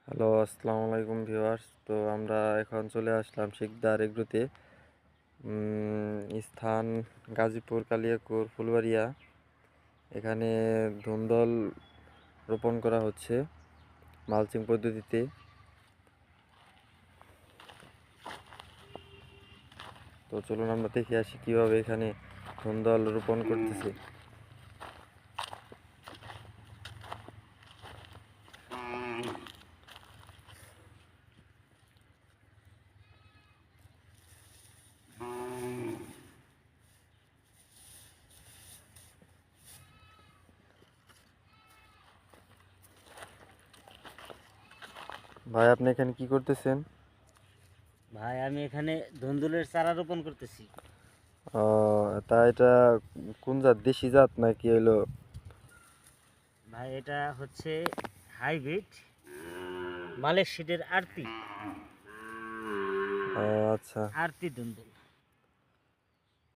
Hello, আসসালামু আলাইকুম viewers. তো আমরা এখন চলে আসলাম শিকদার এগ্রোতে। স্থান গাজীপুর, কালিয়াকৈর, ফুলবাড়িয়া। এখানে ধুন্দল রোপণ করা হচ্ছে মালচিং পদ্ধতিতে। তো চলুন আমরা দেখে আসি কীভাবে এখানে ধুন্দল রোপণ করতেছে। ভাই, আপনি এখানে কি করতেছেন? ভাই আমি এখানে ধুন্দুলের চারা রোপণ করতেছি। ও, তা এটা কোন জাত? দেশি জাত নাকি হলো? ভাই এটা হচ্ছে হাইব্রিড মালয়েশিয়ার আরতি আচ্ছা। আরতি ধুন্দুল।